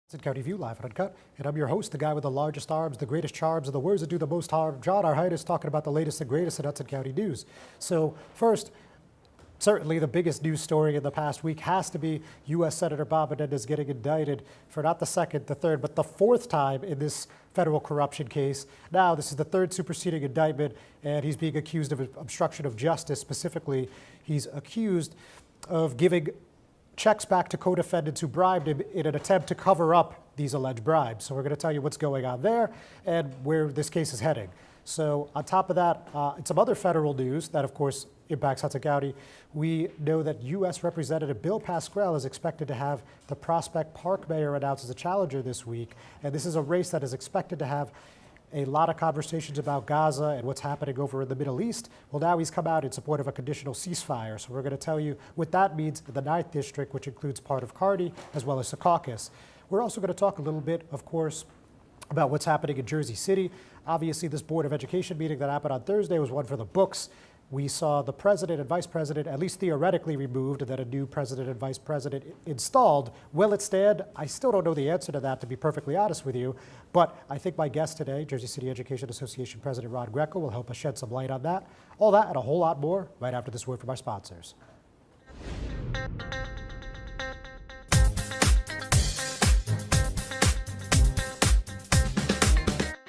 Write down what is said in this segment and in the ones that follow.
Hudson County View live on Uncut, and I'm your host, the guy with the largest arms, the greatest charms, and the words that do the most harm, John Arhitis, talking about the latest and greatest in Hudson County news. So first, certainly the biggest news story in the past week has to be U.S. Senator Bob Menendez getting indicted for not the second, the third, but the fourth time in this federal corruption case. Now, this is the third superseding indictment, and he's being accused of obstruction of justice. Specifically, he's accused of giving checks back to co-defendants who bribed him in an attempt to cover up these alleged bribes. So we're going to tell you what's going on there and where this case is heading. So on top of that, in some other federal news that, of course, impacts Hudson County, we know that U.S. Representative Bill Pascrell is expected to have the Prospect Park mayor announced as a challenger this week. And this is a race that is expected to have a lot of conversations about Gaza and what's happening over in the Middle East. Well, now he's come out in support of a conditional ceasefire. So we're going to tell you what that means in the 9th District, which includes part of Kearney, as well as Secaucus. We're also going to talk a little bit, of course, about what's happening in Jersey City. Obviously, this Board of Education meeting that happened on Thursday was one for the books. We saw the president and vice president, at least theoretically, removed, and then a new president and vice president installed. Will it stand? I still don't know the answer to that, to be perfectly honest with you. But I think my guest today, Jersey City Education Association President Ron Greco, will help us shed some light on that. All that and a whole lot more right after this word from our sponsors.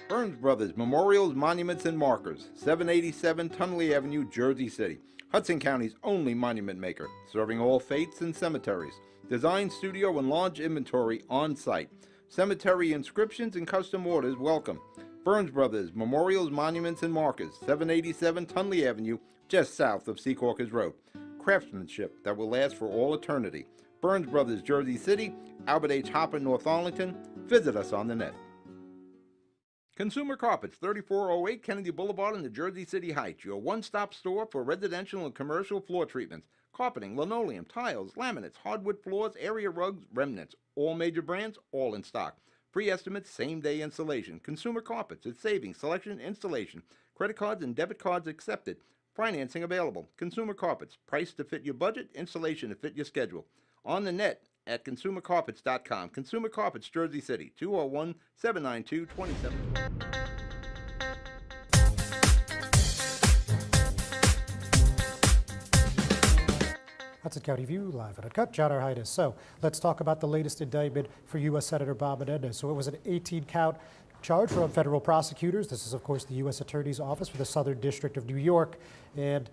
Burns Brothers Memorials, Monuments, and Markers, 787 Tunley Avenue, Jersey City. Hudson County's only monument maker, serving all faiths and cemeteries. Design, studio, and large inventory on site. Cemetery inscriptions and custom orders welcome. Burns Brothers Memorials, Monuments, and Markers, 787 Tunley Avenue, just south of Secaucus Road. Craftsmanship that will last for all eternity. Burns Brothers, Jersey City, Albert H. Hopper, North Arlington. Visit us on the net. Consumer Carpets, 3408 Kennedy Boulevard in the Jersey City Heights, your one-stop store for residential and commercial floor treatments, carpeting, linoleum, tiles, laminates, hardwood floors, area rugs, remnants, all major brands, all in stock. Free estimates, same-day installation. Consumer Carpets, it's savings, selection, installation. Credit cards and debit cards accepted. Financing available. Consumer Carpets, price to fit your budget, installation to fit your schedule. On the net at consumercarpets.com. Consumer Carpets, Jersey City, 201-792-27. Hudson County View, live on Uncut, John Arhitis. So let's talk about the latest indictment for U.S. Senator Bob Menendez. So it was an 18-count charge from federal prosecutors. This is, of course, the U.S. Attorney's Office for the Southern District of New York. And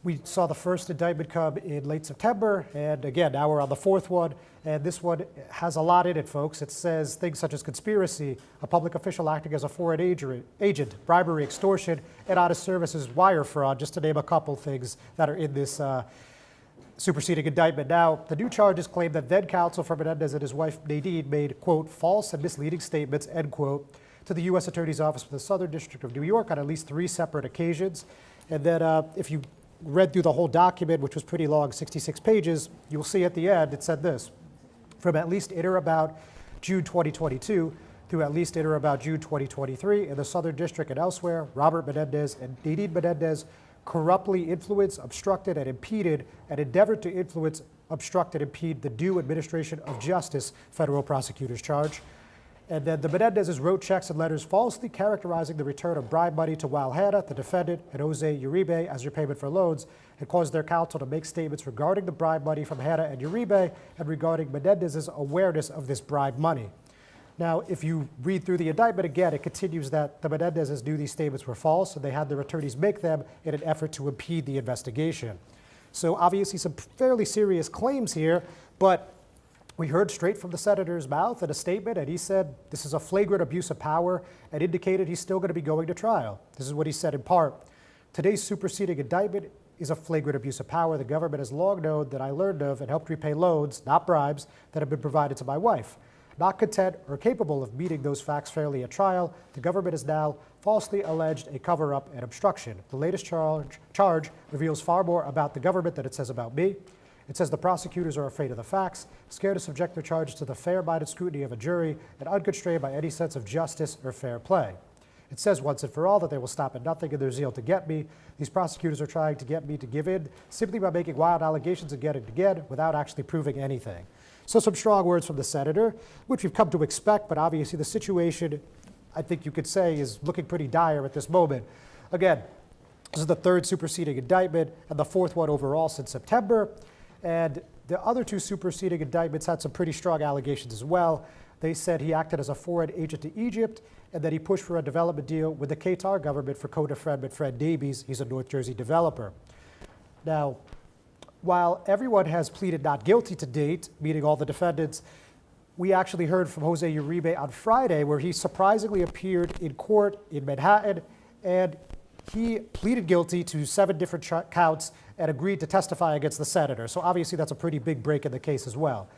we saw the first indictment come in late September, and again, now we're on the fourth one, and this one has a lot in it, folks. It says things such as conspiracy, a public official acting as a foreign agent, bribery, extortion, and honest services, wire fraud, just to name a couple things that are in this superseding indictment. Now, the new charges claim that then counsel for Menendez and his wife Nadine made, quote, false and misleading statements, end quote, to the U.S. Attorney's Office for the Southern District of New York on at least 3 separate occasions. And then if you read through the whole document, which was pretty long, 66 pages, you'll see at the end it said this: from at least in or about June 2022 through at least in or about June 2023 in the Southern District and elsewhere, Robert Menendez and Nadine Menendez corruptly influenced, obstructed, and impeded, and endeavored to influence, obstruct, and impede the due administration of justice, federal prosecutors charge. And then the Menendezes wrote checks and letters falsely characterizing the return of bribe money to Wal Hanna, the defendant, and Jose Uribe as repayment for loans, and caused their counsel to make statements regarding the bribe money from Hanna and Uribe and regarding Menendez's awareness of this bribe money. Now, if you read through the indictment again, it continues that the Menendezes knew these statements were false, and they had their attorneys make them in an effort to impede the investigation. So obviously some fairly serious claims here, but we heard straight from the senator's mouth in a statement, and he said this is a flagrant abuse of power and indicated he's still going to be going to trial. This is what he said in part: today's superseding indictment is a flagrant abuse of power. The government has long known that I learned of and helped repay loans, not bribes, that have been provided to my wife. Not content or capable of meeting those facts fairly at trial, the government has now falsely alleged a cover-up and obstruction. The latest charge reveals far more about the government than it says about me. It says the prosecutors are afraid of the facts, scared to subject their charges to the fair-minded scrutiny of a jury, and unconstrained by any sense of justice or fair play. It says once and for all that they will stop at nothing in their zeal to get me. These prosecutors are trying to get me to give in simply by making wild allegations again and again without actually proving anything. So some strong words from the senator, which we've come to expect, but obviously the situation, I think you could say, is looking pretty dire at this moment. Again, this is the third superseding indictment and the fourth one overall since September. And the other two superseding indictments had some pretty strong allegations as well. They said he acted as a foreign agent to Egypt and that he pushed for a development deal with the Qatar government for co-defendant Fred Davies. He's a North Jersey developer. Now, while everyone has pleaded not guilty to date, meaning all the defendants, we actually heard from Jose Uribe on Friday where he surprisingly appeared in court in Manhattan, and he pleaded guilty to 7 different counts and agreed to testify against the senator. So obviously that's a pretty big break in the case as well.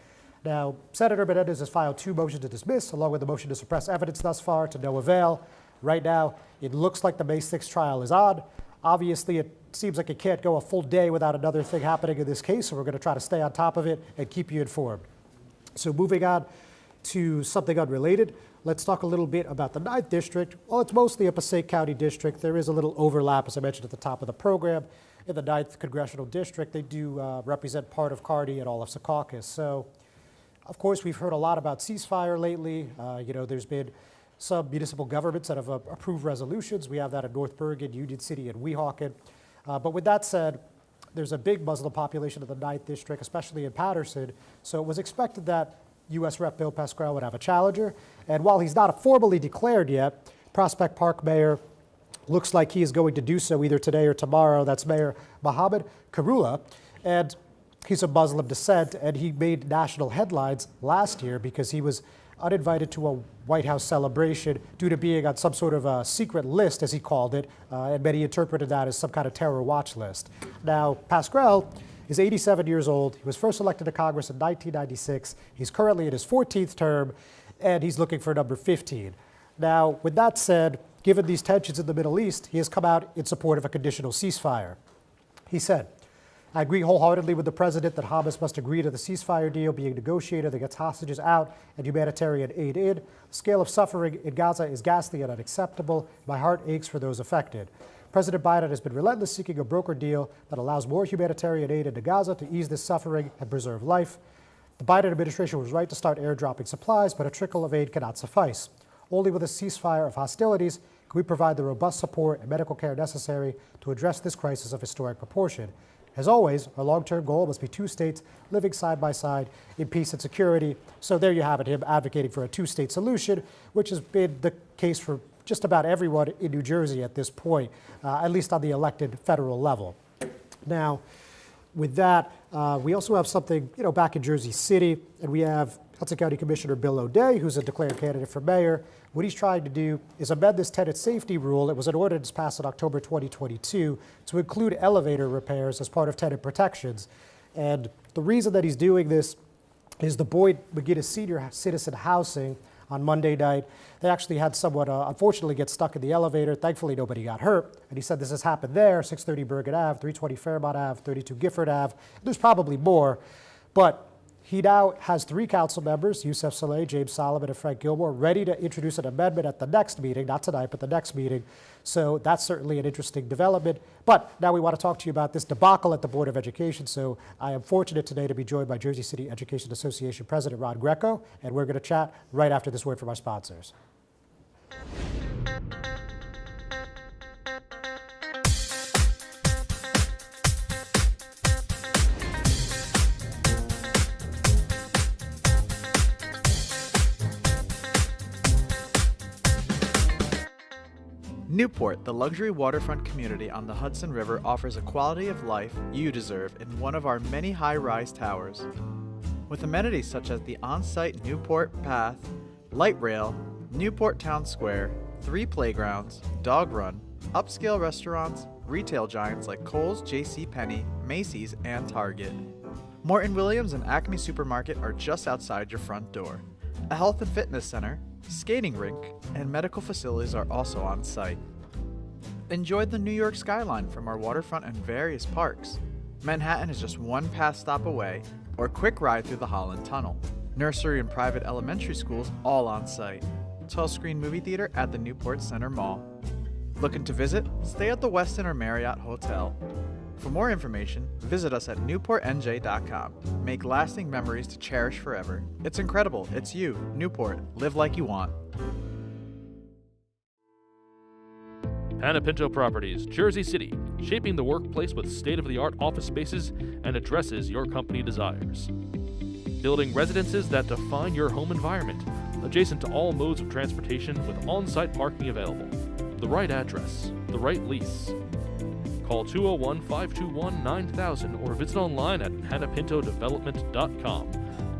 Now, Senator Menendez has filed 2 motions to dismiss, along with a motion to suppress evidence thus far, to no avail. Right now, it looks like the May 6th trial is on. Obviously, it seems like it can't go a full day without another thing happening in this case, so we're going to try to stay on top of it and keep you informed. So moving on to something unrelated, let's talk a little bit about the 9th District. Well, it's mostly a Passaic County district. There is a little overlap, as I mentioned at the top of the program. In the 9th Congressional District, they do represent part of Kearney and all of Secaucus. So, of course, we've heard a lot about ceasefire lately. There's been some municipal governments that have approved resolutions. We have that in North Bergen, Union City, and Weehawken. But with that said, there's a big Muslim population in the 9th District, especially in Patterson. So it was expected that U.S. Rep. Bill Pascrell would have a challenger. And while he's not formally declared yet, Prospect Park Mayor looks like he is going to do so either today or tomorrow. That's Mayor Mohammed Karula. And he's of Muslim descent, and he made national headlines last year because he was uninvited to a White House celebration due to being on some sort of a secret list, as he called it, and many interpreted that as some kind of terror watch list. Now, Pascrell is 87 years old. He was first elected to Congress in 1996. He's currently in his 14th term, and he's looking for number 15. Now, with that said, given these tensions in the Middle East, he has come out in support of a conditional ceasefire. He said, "I agree wholeheartedly with the president that Hamas must agree to the ceasefire deal being negotiated that gets hostages out and humanitarian aid in. The scale of suffering in Gaza is ghastly and unacceptable. My heart aches for those affected. President Biden has been relentless seeking a broker deal that allows more humanitarian aid into Gaza to ease this suffering and preserve life. The Biden administration was right to start airdropping supplies, but a trickle of aid cannot suffice. Only with a ceasefire of hostilities can we provide the robust support and medical care necessary to address this crisis of historic proportion. As always, our long-term goal must be 2 states living side by side in peace and security." So there you have it, him advocating for a 2-state solution, which has been the case for just about everyone in New Jersey at this point, at least on the elected federal level. Now, with that, we also have something, back in Jersey City, and we have Hudson County Commissioner Bill O'Day, who's a declared candidate for mayor. What he's trying to do is amend this tenant safety rule. It was an ordinance passed in October 2022 to include elevator repairs as part of tenant protections. And the reason that he's doing this is the Boyd McGinnis Senior Citizen Housing on Monday night. They actually had someone, unfortunately, get stuck in the elevator. Thankfully, nobody got hurt. And he said this has happened there, 630 Bergen Ave, 320 Fairmont Ave, 32 Gifford Ave. There's probably more. But he now has 3 council members, Youssef Saleh, James Solomon, and Frank Gilmore, ready to introduce an amendment at the next meeting, not tonight, but the next meeting. So that's certainly an interesting development. But now we want to talk to you about this debacle at the Board of Education. So I am fortunate today to be joined by Jersey City Education Association President Ron Greco, and we're going to chat right after this word from our sponsors. Newport, the luxury waterfront community on the Hudson River, offers a quality of life you deserve in one of our many high-rise towers. With amenities such as the on-site Newport Path, light rail, Newport Town Square, 3 playgrounds, dog run, upscale restaurants, retail giants like Kohl's, JCPenney, Macy's, and Target. Morton Williams and Acme Supermarket are just outside your front door. A health and fitness center, skating rink, and medical facilities are also on site. Enjoy the New York skyline from our waterfront and various parks. Manhattan is just 1 pass stop away, or a quick ride through the Holland Tunnel. Nursery and private elementary schools all on site. 12-screen movie theater at the Newport Center Mall. Looking to visit? Stay at the Westin or Marriott Hotel. For more information, visit us at newportnj.com. Make lasting memories to cherish forever. It's incredible. It's you, Newport. Live like you want. Panapinto Properties, Jersey City, shaping the workplace with state-of-the-art office spaces and addresses your company desires. Building residences that define your home environment, adjacent to all modes of transportation with on-site parking available. The right address, the right lease. Call 201-521-9000 or visit online at panapintodevelopment.com.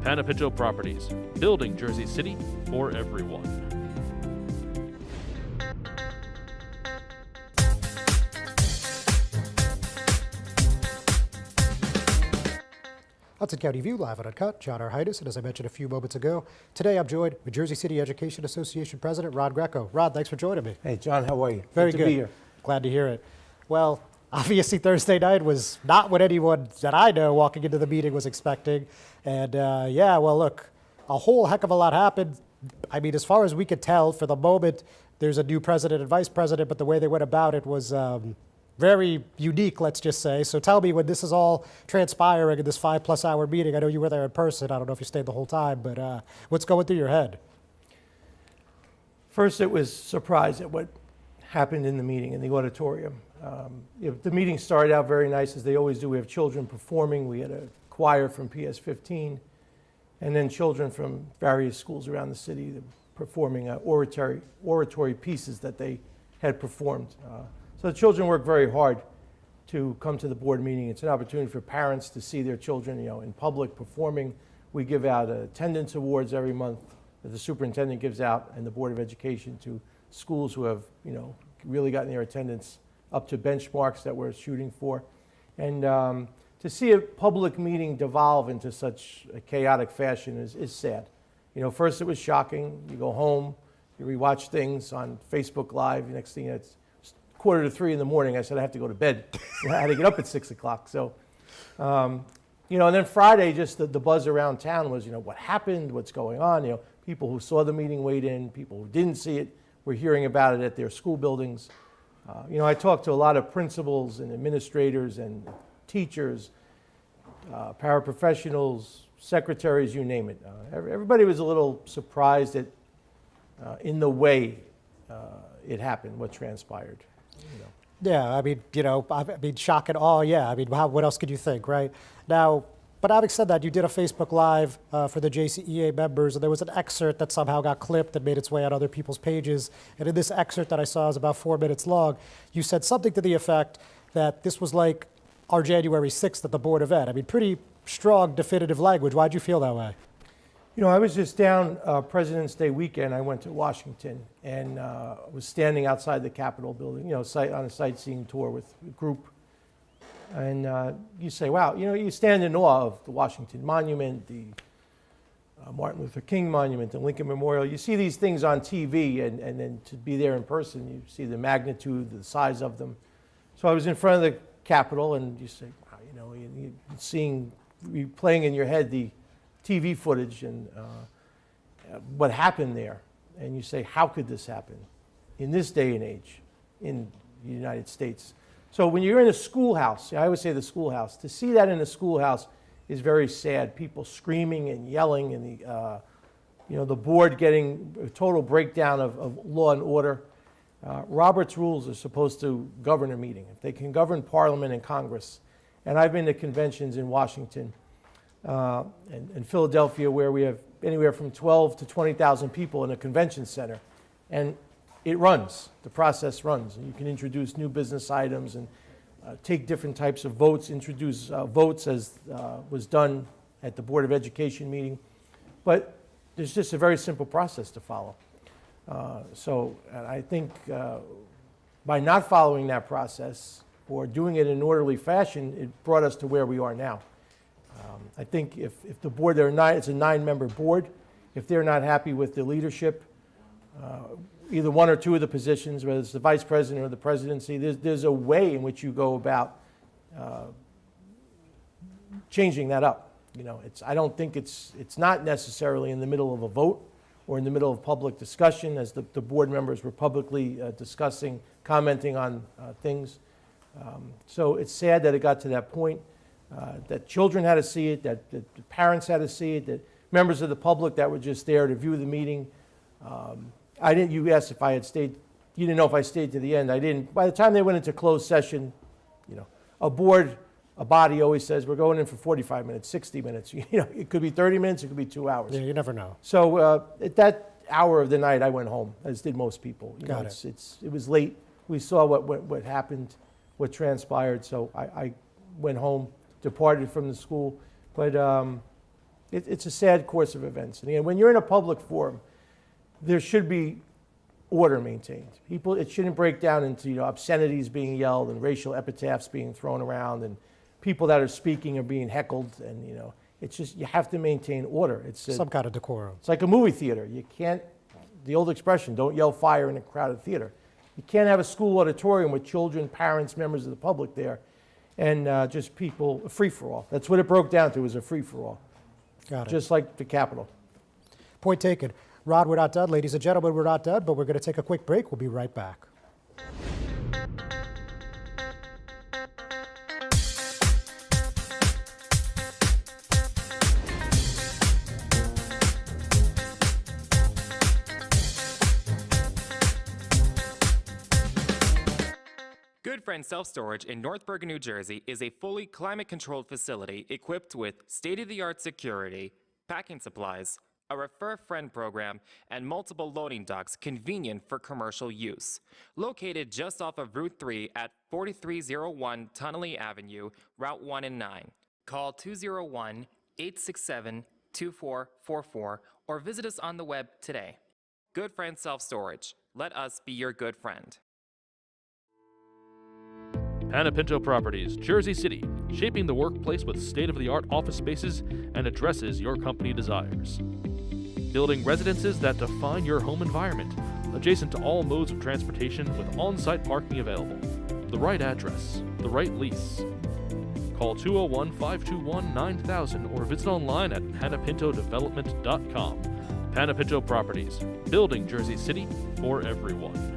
Panapinto Properties, building Jersey City for everyone. Hudson County View, live on Uncut. John Arhitis, and as I mentioned a few moments ago, today I'm joined with Jersey City Education Association President Rod Greco. Rod, thanks for joining me. Hey, John, how are you? Very good good. to be here. Glad to hear it. Well, obviously Thursday night was not what anyone that I know walking into the meeting was expecting. And look, a whole heck of a lot happened. I mean, as far as we could tell, for the moment, there's a new president and vice president, but the way they went about it was very unique, let's just say. So tell me, when this is all transpiring in this 5+ hour meeting, I know you were there in person. I don't know if you stayed the whole time, but what's going through your head? First, it was surprised at what happened in the meeting, in the auditorium. The meeting started out very nice, as they always do. We have children performing. We had a choir from PS 15, and then children from various schools around the city performing oratory pieces that they had performed. So the children work very hard to come to the board meeting. It's an opportunity for parents to see their children, in public performing. We give out attendance awards every month that the superintendent gives out, and the Board of Education, to schools who have, really gotten their attendance up to benchmarks that we're shooting for. And to see a public meeting devolve into such a chaotic fashion is sad. First it was shocking. You go home, you rewatch things on Facebook Live. The next thing, it's 2:45 in the morning. I said I have to go to bed. I had to get up at 6 o'clock. So, and then Friday, just the buzz around town was, what happened, what's going on. People who saw the meeting weighed in. People who didn't see it were hearing about it at their school buildings. I talked to a lot of principals and administrators and teachers, paraprofessionals, secretaries, you name it. Everybody was a little surprised at, in the way it happened, what transpired. Yeah, I mean, shock and awe, yeah. I mean, what else could you think, right? Now, but having said that, you did a Facebook Live for the JCEA members, and there was an excerpt that somehow got clipped and made its way on other people's pages. And in this excerpt that I saw is about 4 minutes long, you said something to the effect that this was like our January 6th at the Board of Ed. I mean, pretty strong, definitive language. Why'd you feel that way? I was just down President's Day weekend. I went to Washington and was standing outside the Capitol building, on a sightseeing tour with a group. And you say, wow, you stand in awe of the Washington Monument, the Martin Luther King Monument, the Lincoln Memorial. You see these things on TV, and then to be there in person, you see the magnitude, the size of them. So I was in front of the Capitol, and you say, wow, you're playing in your head the TV footage and what happened there. And you say, how could this happen in this day and age in the United States? So when you're in a schoolhouse, I always say the schoolhouse, to see that in a schoolhouse is very sad. People screaming and yelling, and the board getting a total breakdown of law and order. Robert's rules are supposed to govern a meeting. If they can govern Parliament and Congress. And I've been to conventions in Washington and Philadelphia, where we have anywhere from 12 to 20,000 people in a convention center. And it runs, the process runs. And you can introduce new business items and take different types of votes, introduce votes as was done at the Board of Education meeting. But there's just a very simple process to follow. So I think by not following that process or doing it in an orderly fashion, it brought us to where we are now. I think if the board, it's a 9-member board. If they're not happy with the leadership, either one or two of the positions, whether it's the vice president or the presidency, there's a way in which you go about changing that up. I don't think it's not necessarily in the middle of a vote or in the middle of public discussion, as the board members were publicly discussing, commenting on things. So it's sad that it got to that point, that children had to see it, that the parents had to see it, that members of the public that were just there to view the meeting. You asked if I had stayed, you didn't know if I stayed to the end. I didn't. By the time they went into closed session, a body always says, we're going in for 45 minutes, 60 minutes. It could be 30 minutes, it could be 2 hours. Yeah, you never know. So at that hour of the night, I went home, as did most people. Got it. It was late. We saw what happened, what transpired. So I went home, departed from the school. But it's a sad course of events. And again, when you're in a public forum, there should be order maintained. It shouldn't break down into obscenities being yelled and racial epitaphs being thrown around and people that are speaking are being heckled. And it's just, you have to maintain order. It's Some kind of decorum. It's like a movie theater. You can't, the old expression, don't yell fire in a crowded theater. You can't have a school auditorium with children, parents, members of the public there, and just people, a free-for-all. That's what it broke down to, was a free-for-all. Got it. Just like the Capitol. Point taken. Rod, we're not done. Ladies and gentlemen, we're not done, but we're going to take a quick break. We'll be right back. Good Friend Self-Storage in North Bergen, New Jersey is a fully climate-controlled facility equipped with state-of-the-art security, packing supplies, a Refer a Friend program, and multiple loading docks convenient for commercial use. Located just off of Route 3 at 4301 Tunnelly Avenue, Route 1 and 9. Call 201-867-2444 or visit us on the web today. Good Friend Self-Storage. Let us be your good friend. Panapinto Properties, Jersey City, shaping the workplace with state-of-the-art office spaces and addresses your company desires. Building residences that define your home environment, adjacent to all modes of transportation with on-site parking available. The right address, the right lease. Call 201-521-9000 or visit online at panapintodevelopment.com. Panapinto Properties, building Jersey City for everyone.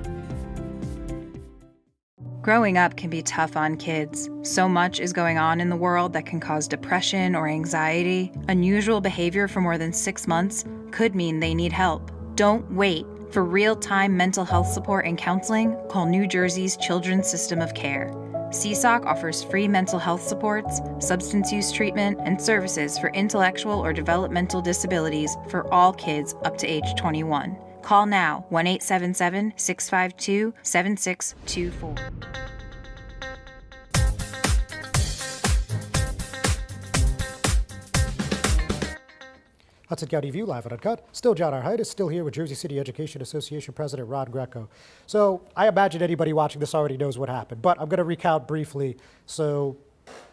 Growing up can be tough on kids. So much is going on in the world that can cause depression or anxiety. Unusual behavior for more than 6 months could mean they need help. Don't wait. For real-time mental health support and counseling, call New Jersey's Children's System of Care. CSOC offers free mental health supports, substance use treatment, and services for intellectual or developmental disabilities for all kids up to age 21. Call now, 1-877-652-7624. Hudson County View, live and uncut. Still John Arhitis, still here with Jersey City Education Association President Rod Greco. So I imagine anybody watching this already knows what happened, but I'm going to recount briefly. So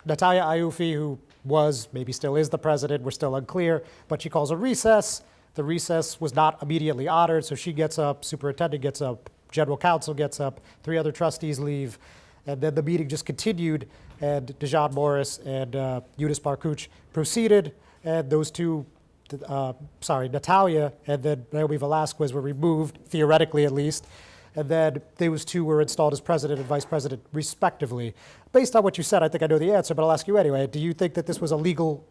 Natalia Iufi, who was, maybe still is the president, we're still unclear, but she calls a recess. The recess was not immediately honored, so she gets up, superintendent gets up, general counsel gets up, 3 other trustees leave, and then the meeting just continued, and Dejan Morris and Eunice Barkuch proceeded, and those two, Natalia and then Naomi Velasquez were removed, theoretically at least, and then those two were installed as president and vice president respectively. Based on what you said, I think I know the answer, but I'll ask you anyway. Do you think that this was a legal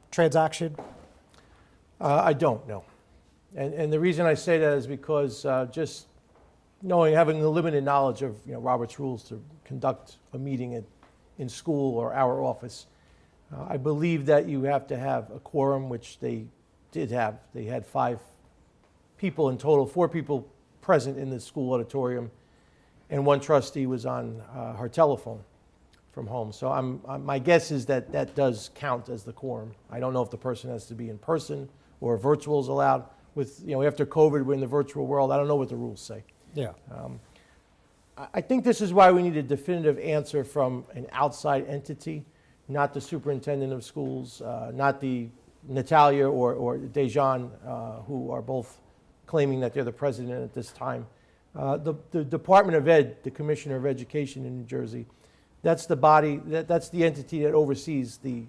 transaction? I don't know. And the reason I say that is because just having the limited knowledge of Robert's rules to conduct a meeting in school or our office, I believe that you have to have a quorum, which they did have. They had 5 people in total, 4 people present in the school auditorium, and 1 trustee was on her telephone from home. So my guess is that that does count as the quorum. I don't know if the person has to be in person or virtual is allowed. With after COVID, we're in the virtual world. I don't know what the rules say. Yeah. I think this is why we need a definitive answer from an outside entity, not the superintendent of schools, not the Natalia or Dejan, who are both claiming that they're the president at this time. The Department of Ed, the Commissioner of Education in New Jersey, that's the body, that's the entity that oversees the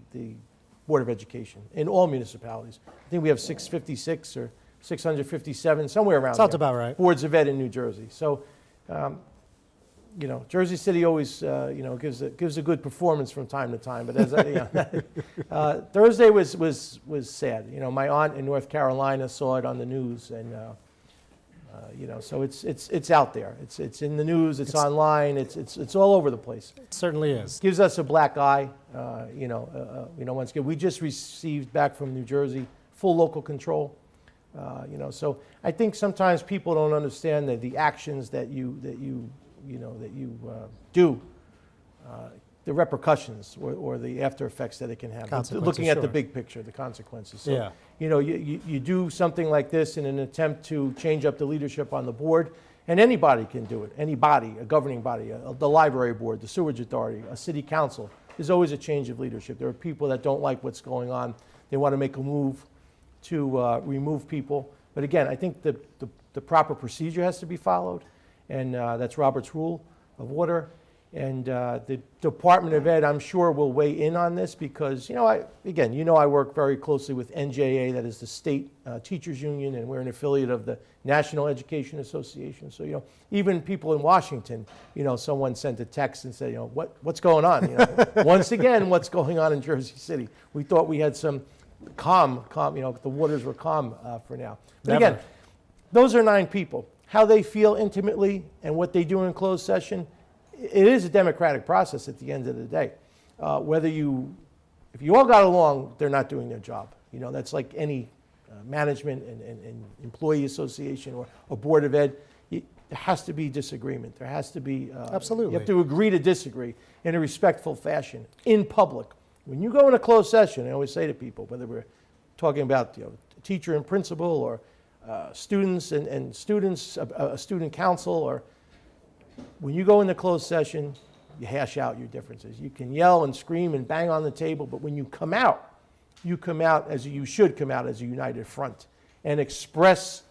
Board of Education in all municipalities. I think we have 656 or 657, somewhere around Sounds there. about right. Boards of Ed in New Jersey. So Jersey City always, gives a good performance from time to time. But as Thursday was sad. My aunt in North Carolina saw it on the news, and so it's out there. It's in the news. It's online. It's all over the place. It certainly is. Gives us a black eye. Once again, we just received back from New Jersey full local control. So I think sometimes people don't understand that the actions that you do, the repercussions or the after effects that it can have. Consequences, Looking at the sure. big picture, the consequences. So, Yeah. you do something like this in an attempt to change up the leadership on the board, and anybody can do it. Anybody, a governing body, the library board, the sewage authority, a city council. There's always a change of leadership. There are people that don't like what's going on. They want to make a move to remove people. But again, I think the proper procedure has to be followed, and that's Robert's Rule of Order. And the Department of Ed, I'm sure, will weigh in on this because, I work very closely with NJA, that is the state teachers union, and we're an affiliate of the National Education Association. So, even people in Washington, someone sent a text and said, what's going on? Once again, what's going on in Jersey City? We thought we had some calm, the waters were calm for now. But Never. again, those are 9 people. How they feel intimately and what they do in closed session, it is a democratic process at the end of the day. If you all got along, they're not doing their job. That's like any management and employee association or a board of ed. There has to be disagreement. There has to be, Absolutely. you have to agree to disagree in a respectful fashion in public. When you go in a closed session, I always say to people, whether we're talking about teacher and principal or students and students, a student council, or when you go into closed session, you hash out your differences. You can yell and scream and bang on the table, but when you come out as you should come out as a united front and express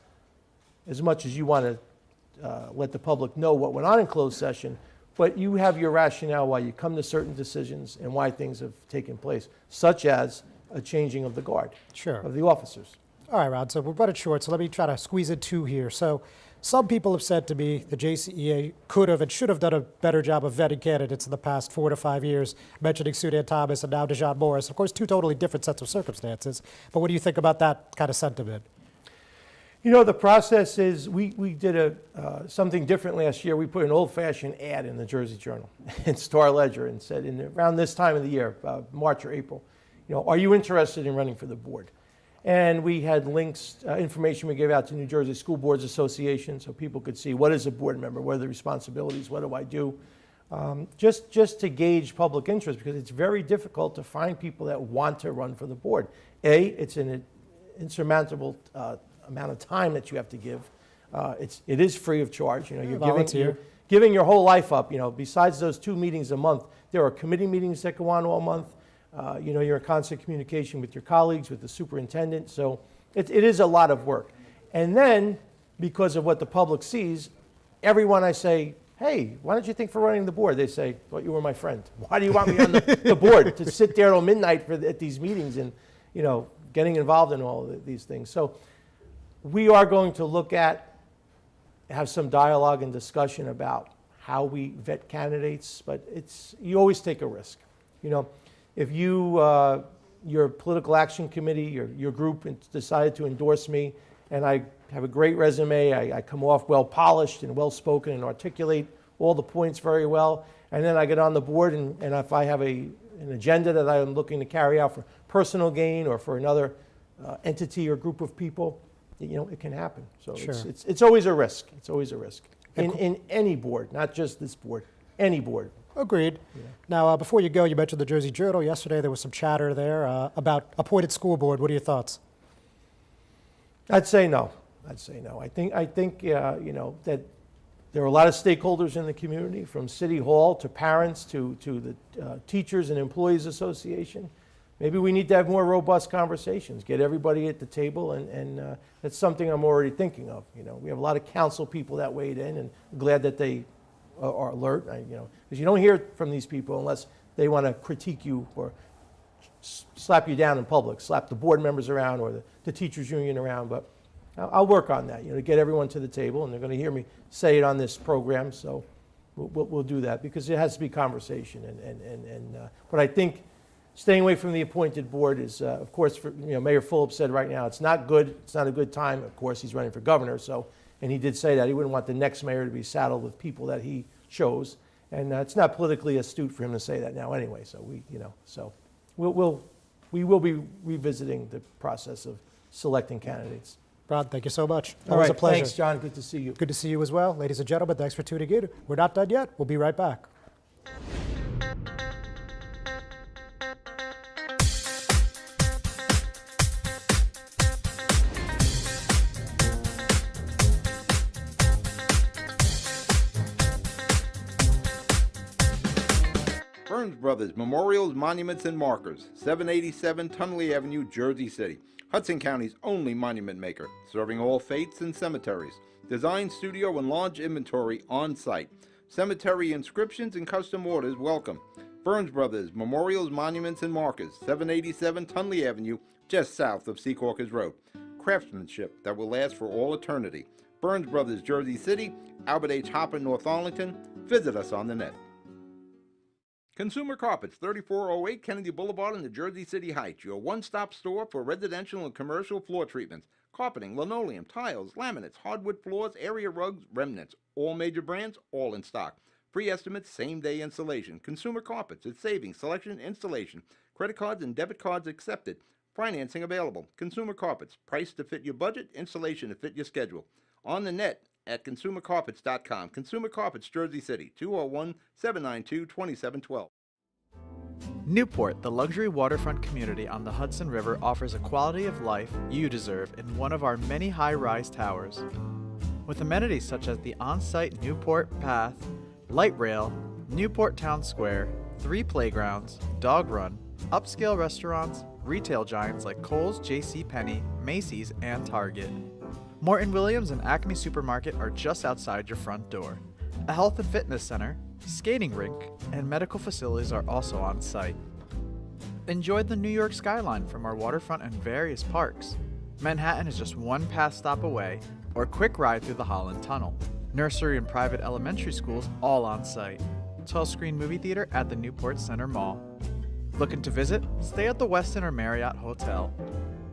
as much as you want to let the public know what went on in closed session, but you have your rationale why you come to certain decisions and why things have taken place, such as a changing of the guard Sure. of the officers. All right, Rod, so we're running short, so let me try to squeeze in 2 here. So some people have said to me the JCEA could have and should have done a better job of vetting candidates in the past 4 to 5 years, mentioning Sudan Thomas and now Dejon Morris. Of course, 2 totally different sets of circumstances. But what do you think about that kind of sentiment? The process is we did something different last year. We put an old-fashioned ad in the Jersey Journal and Star Ledger and said around this time of the year, March or April, are you interested in running for the board? And we had links, information we gave out to New Jersey School Boards Association so people could see what is a board member, what are the responsibilities, what do I do? Just to gauge public interest, because it's very difficult to find people that want to run for the board. It's an insurmountable amount of time that you have to give. It is free of charge. You're giving your whole life up. Besides those 2 meetings a month, there are committee meetings that go on all month. You're in constant communication with your colleagues, with the superintendent. So it is a lot of work. And then, because of what the public sees, everyone I say, hey, why don't you think for running the board? They say, thought you were my friend. Why do you want me on the board to sit there till midnight at these meetings and, getting involved in all of these things? So we are going to have some dialogue and discussion about how we vet candidates, but you always take a risk. If your political action committee, your group decided to endorse me, and I have a great resume, I come off well polished and well spoken and articulate all the points very well, and then I get on the board, and if I have an agenda that I'm looking to carry out for personal gain or for another entity or group of people, it can happen. So Sure. it's always a risk. It's always a risk in any board, not just this board, any board. Agreed. Yeah. Now, before you go, you mentioned the Jersey Journal. Yesterday, there was some chatter there about appointed school board. What are your thoughts? I'd say no. I think that there are a lot of stakeholders in the community, from City Hall to parents to the Teachers and Employees Association. Maybe we need to have more robust conversations, get everybody at the table, and that's something I'm already thinking of. We have a lot of council people that weighed in, and I'm glad that they are alert. Because you don't hear from these people unless they want to critique you or slap you down in public, slap the board members around or the teachers union around. But I'll work on that, to get everyone to the table, and they're going to hear me say it on this program. So, we'll do that, because it has to be conversation. But I think staying away from the appointed board is, of course, Mayor Fulop said right now it's not good. It's not a good time. Of course, he's running for governor, and he did say that he wouldn't want the next mayor to be saddled with people that he chose, and it's not politically astute for him to say that now anyway. So we will be revisiting the process of selecting candidates. Rod, thank you so much. All Always right, a pleasure. thanks, John. Good to see you. Good to see you as well. Ladies and gentlemen, thanks for tuning in. We're not done yet. We'll be right back. Burns Brothers Memorials, Monuments, and Markers, 787 Tunley Avenue, Jersey City. Hudson County's only monument maker, serving all faiths and cemeteries. Design, studio, and large inventory on site. Cemetery inscriptions and custom orders welcome. Burns Brothers Memorials, Monuments, and Markers, 787 Tunley Avenue, just south of Secaucus Road. Craftsmanship that will last for all eternity. Burns Brothers, Jersey City, Albert H. Hopper, North Arlington. Visit us on the net. Consumer Carpets, 3408 Kennedy Boulevard in the Jersey City Heights, your one-stop store for residential and commercial floor treatments, carpeting, linoleum, tiles, laminates, hardwood floors, area rugs, remnants, all major brands, all in stock. Free estimates, same-day installation. Consumer Carpets, it's savings, selection, installation. Credit cards and debit cards accepted. Financing available. Consumer Carpets, price to fit your budget, installation to fit your schedule. On the net at consumercarpets.com. Consumer Carpets, Jersey City, 201-792-2712. Newport, the luxury waterfront community on the Hudson River, offers a quality of life you deserve in one of our many high-rise towers. With amenities such as the on-site Newport Path, light rail, Newport Town Square, 3 playgrounds, dog run, upscale restaurants, retail giants like Kohl's, JCPenney, Macy's, and Target. Morton Williams and Acme Supermarket are just outside your front door. A health and fitness center, skating rink, and medical facilities are also on site. Enjoy the New York skyline from our waterfront and various parks. Manhattan is just one pass stop away, or a quick ride through the Holland Tunnel. Nursery and private elementary schools all on site. 12-screen movie theater at the Newport Center Mall. Looking to visit? Stay at the Westin or Marriott Hotel.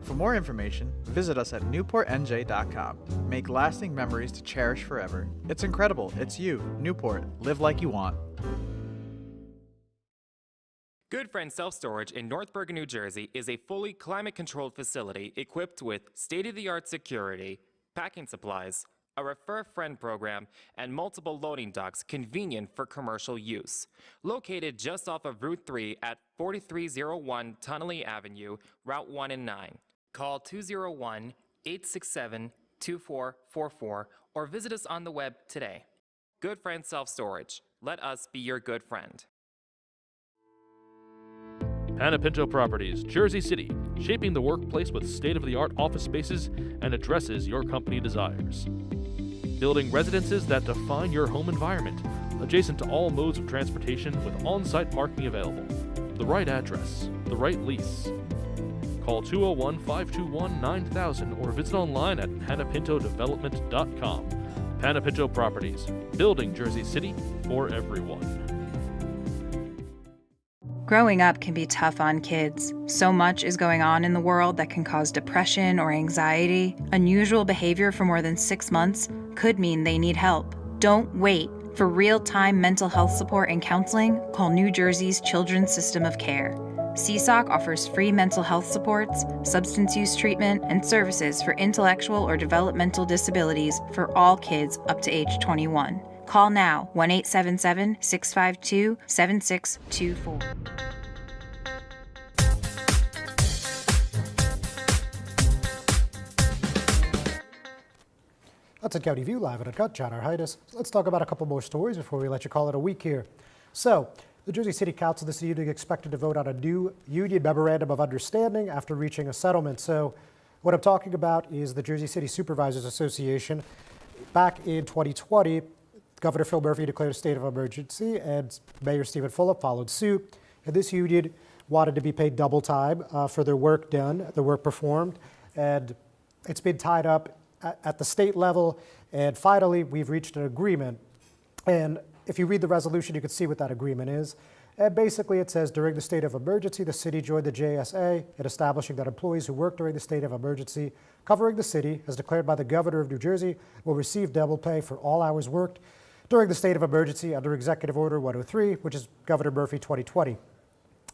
For more information, visit us at newportnj.com. Make lasting memories to cherish forever. It's incredible. It's you, Newport. Live like you want. Good Friend Self-Storage in North Bergen, New Jersey is a fully climate-controlled facility equipped with state-of-the-art security, packing supplies, a Refer a Friend program, and multiple loading docks convenient for commercial use. Located just off of Route 3 at 4301 Tunnelly Avenue, Route 1 and 9. Call 201-867-2444 or visit us on the web today. Good Friend Self-Storage. Let us be your good friend. Panapinto Properties, Jersey City, shaping the workplace with state-of-the-art office spaces and addresses your company desires. Building residences that define your home environment, adjacent to all modes of transportation with on-site parking available. The right address, the right lease. Call 201-521-9000 or visit online at panapintodevelopment.com. Panapinto Properties, building Jersey City for everyone. Growing up can be tough on kids. So much is going on in the world that can cause depression or anxiety. Unusual behavior for more than 6 months could mean they need help. Don't wait. For real-time mental health support and counseling, call New Jersey's Children's System of Care. CSOC offers free mental health supports, substance use treatment, and services for intellectual or developmental disabilities for all kids up to age 21. Call now, 1-877-652-7624. Hudson County View live at Uncut. John Arhitis. Let's talk about a couple more stories before we let you call it a week here. So, the Jersey City Council this evening expected to vote on a new union memorandum of understanding after reaching a settlement. So, what I'm talking about is the Jersey City Supervisors Association. Back in 2020, Governor Phil Murphy declared a state of emergency, and Mayor Stephen Fulop followed suit. And this union wanted to be paid double time for their work done, the work performed, and it's been tied up at the state level. And finally, we've reached an agreement. And if you read the resolution, you can see what that agreement is. And basically it says, during the state of emergency, the city joined the JSA in establishing that employees who work during the state of emergency covering the city, as declared by the governor of New Jersey, will receive double pay for all hours worked during the state of emergency under Executive Order 103, which is Governor Murphy 2020.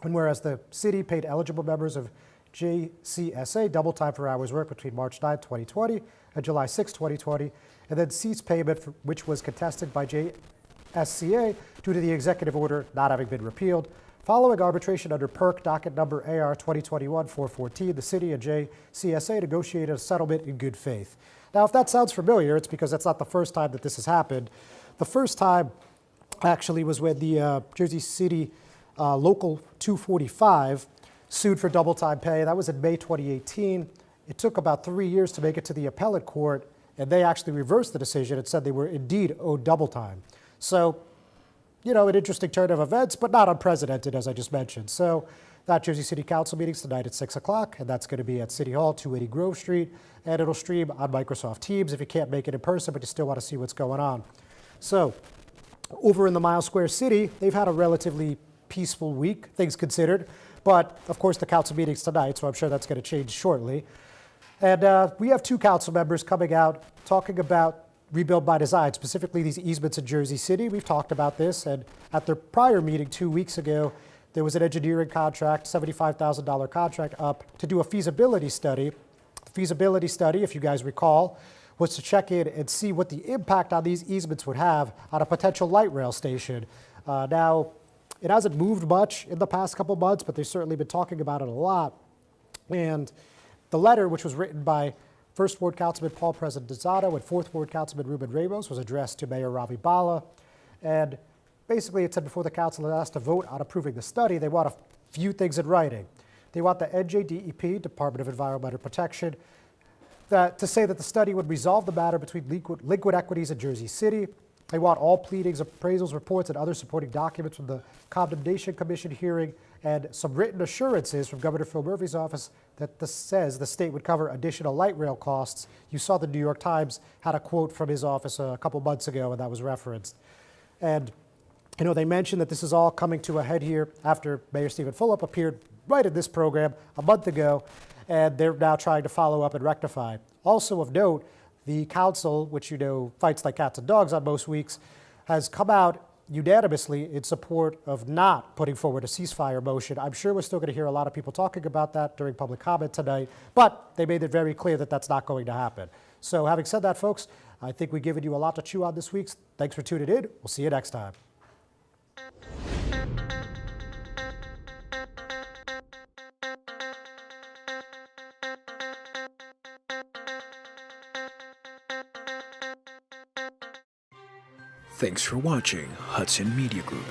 And whereas the city paid eligible members of JCEA double time for hours worked between March 9, 2020 and July 6, 2020, and then ceased payment, which was contested by JCEA due to the executive order not having been repealed. Following arbitration under PERC docket number AR 2021-414, the city and JCEA negotiated a settlement in good faith. Now, if that sounds familiar, it's because that's not the first time that this has happened. The first time actually was when the Jersey City Local 245 sued for double time pay. That was in May 2018. It took about 3 years to make it to the appellate court, and they actually reversed the decision and said they were indeed owed double time. So, you know, an interesting turn of events, but not unprecedented, as I just mentioned. So that Jersey City Council meeting's tonight at 6 o'clock, and that's going to be at City Hall, 280 Grove Street, and it'll stream on Microsoft Teams if you can't make it in person, but you still want to see what's going on. So over in the Mile Square City, they've had a relatively peaceful week, things considered, but of course the council meeting's tonight, so I'm sure that's going to change shortly. And we have two council members coming out talking about Rebuild by Design, specifically these easements in Jersey City. We've talked about this, and at their prior meeting 2 weeks ago, there was an engineering contract, $75,000 contract up to do a feasibility study. The feasibility study, if you guys recall, was to check in and see what the impact on these easements would have on a potential light rail station. Now, it hasn't moved much in the past couple months, but they've certainly been talking about it a lot. And the letter, which was written by First Ward Councilman Paul Presidentzato and Fourth Ward Councilman Ruben Ramos, was addressed to Mayor Ravi Bala. And basically it said before the council had asked to vote on approving the study, they want a few things in writing. They want the NJDEP, Department of Environmental Protection, to say that the study would resolve the matter between liquid equities in Jersey City. They want all pleadings, appraisals, reports, and other supporting documents from the Condemnation Commission hearing, and some written assurances from Governor Phil Murphy's office that says the state would cover additional light rail costs. You saw the New York Times had a quote from his office a couple months ago, and that was referenced. And you know, they mentioned that this is all coming to a head here after Mayor Stephen Fulop appeared right in this program a month ago, and they're now trying to follow up and rectify. Also of note, the council, which you know fights like cats and dogs on most weeks, has come out unanimously in support of not putting forward a ceasefire motion. I'm sure we're still going to hear a lot of people talking about that during public comment tonight, but they made it very clear that that's not going to happen. So having said that, folks, I think we've given you a lot to chew on this week. Thanks for tuning in. We'll see you next time. Thanks for watching Hudson Media Group.